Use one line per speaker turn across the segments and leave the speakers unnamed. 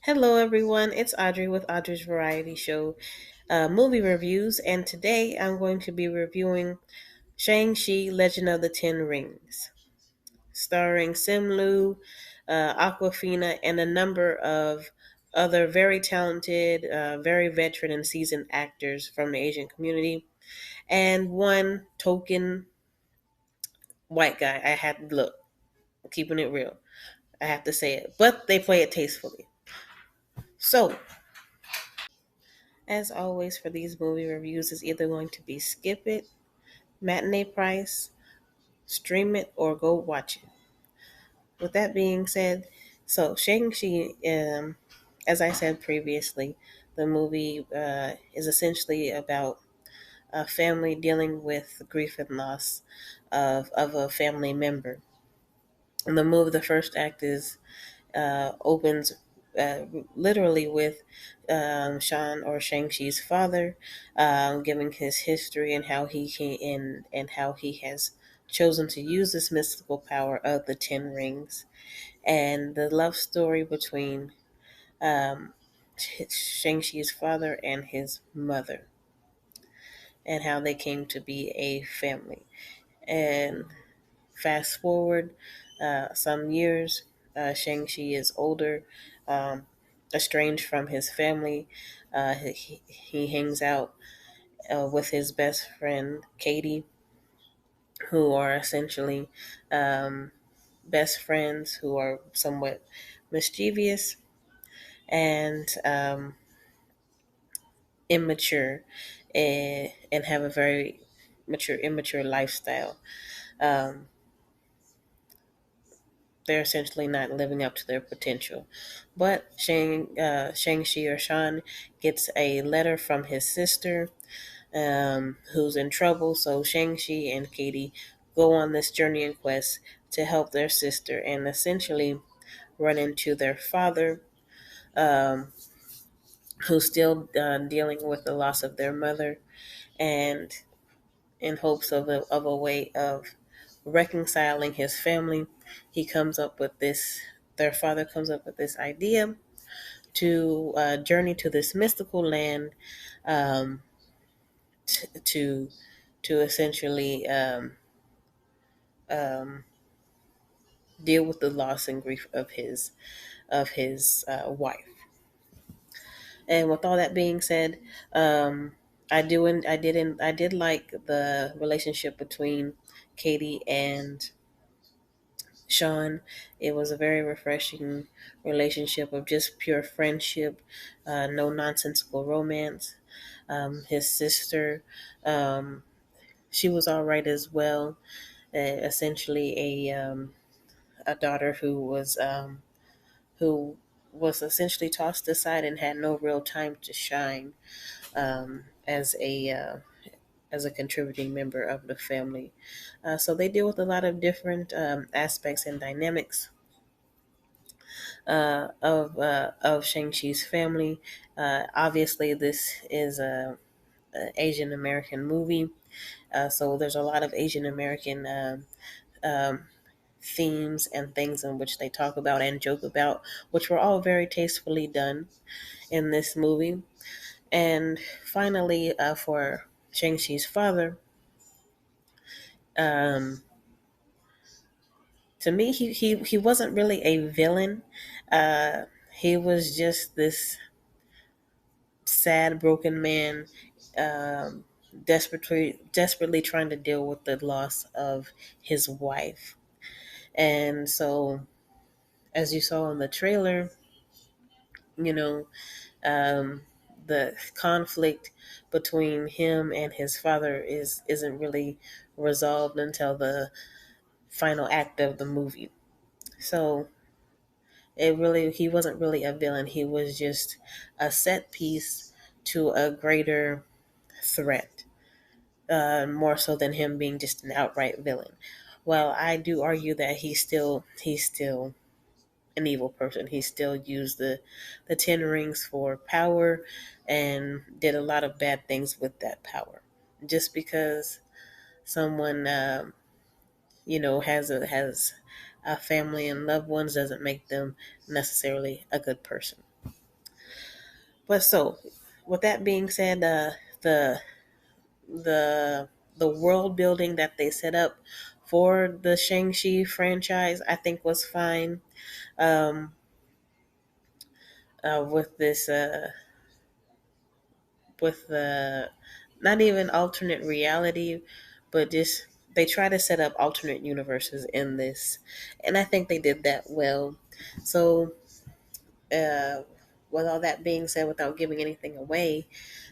Hello, everyone. It's Audrey with Audrey's Variety Show movie reviews, and today I'm going to be reviewing Shang-Chi Legend of the Ten Rings, starring Simlu, Aquafina, and a number of other very talented, very veteran and seasoned actors from the Asian community, and one token white guy. I had to look, keeping it real. I have to say it, but they play it tastefully. So, as always, for these movie reviews, is either going to be skip it, matinee price, stream it, or go watch it. With that being said, so Shang-Chi, as I said previously, the movie is essentially about a family dealing with grief and loss of a family member. And the first act opens uh, literally with Shan or Shang-Chi's father giving his history and how he can and how he has chosen to use this mystical power of the Ten Rings, and the love story between um, Shang-Chi's father and his mother, and how they came to be a family. And fast forward some years, Shang-Chi is older, um, estranged from his family. He hangs out with his best friend, Katie, who are essentially um, best friends who are somewhat mischievous and immature, and have a very immature lifestyle. Um, they're essentially not living up to their potential. But Shang-Chi or Shan gets a letter from his sister, who's in trouble. So Shang-Chi and Katie go on this journey and quest to help their sister and essentially run into their father, um, who's still dealing with the loss of their mother, and in hopes of a way of reconciling his family, he comes up with this. Their father comes up with this idea to journey to this mystical land, um, to essentially um, deal with the loss and grief of his wife. And with all that being said, I did like the relationship between Katie and Sean. It was a very refreshing relationship of just pure friendship, no nonsensical romance. His sister, um, she was all right as well. Essentially, a daughter who was essentially tossed aside and had no real time to shine as a contributing member of the family. So they deal with a lot of different aspects and dynamics of Shang-Chi's family. Obviously, this is a Asian American movie, so there's a lot of Asian American um, themes and things in which they talk about and joke about, which were all very tastefully done in this movie. And finally, for Shang-Chi's father, um, to me, he wasn't really a villain. Uh, he was just this sad, broken man, um, desperately trying to deal with the loss of his wife. And so, as you saw in the trailer, you know, um, the conflict between him and his father isn't really resolved until the final act of the movie. So he wasn't really a villain. He was just a set piece to a greater threat, more so than him being just an outright villain. Well, I do argue that he's still an evil person. He still used the Ten Rings for power and did a lot of bad things with that power. Just because someone has a family and loved ones doesn't make them necessarily a good person. But so, with that being said, the the the world building that they set up for the Shang-Chi franchise, I think was fine. Um, with this, with the not even alternate reality, but just they try to set up alternate universes in this, and I think they did that well. So, uh, with all that being said, without giving anything away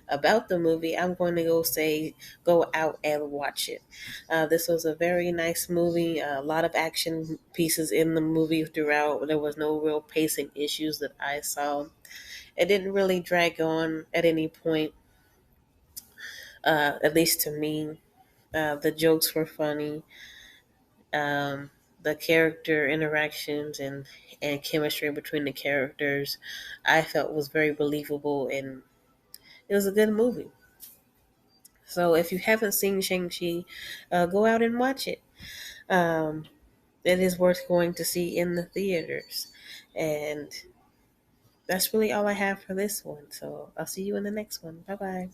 about the movie, I'm going to go out and watch it. This was a very nice movie. A lot of action pieces in the movie throughout. There was no real pacing issues that I saw. It didn't really drag on at any point, at least to me. The jokes were funny. Um, the character interactions and chemistry between the characters, I felt was very believable, and it was a good movie. So if you haven't seen Shang-Chi, go out and watch it. Um, it is worth going to see in the theaters. And that's really all I have for this one. So I'll see you in the next one. Bye bye.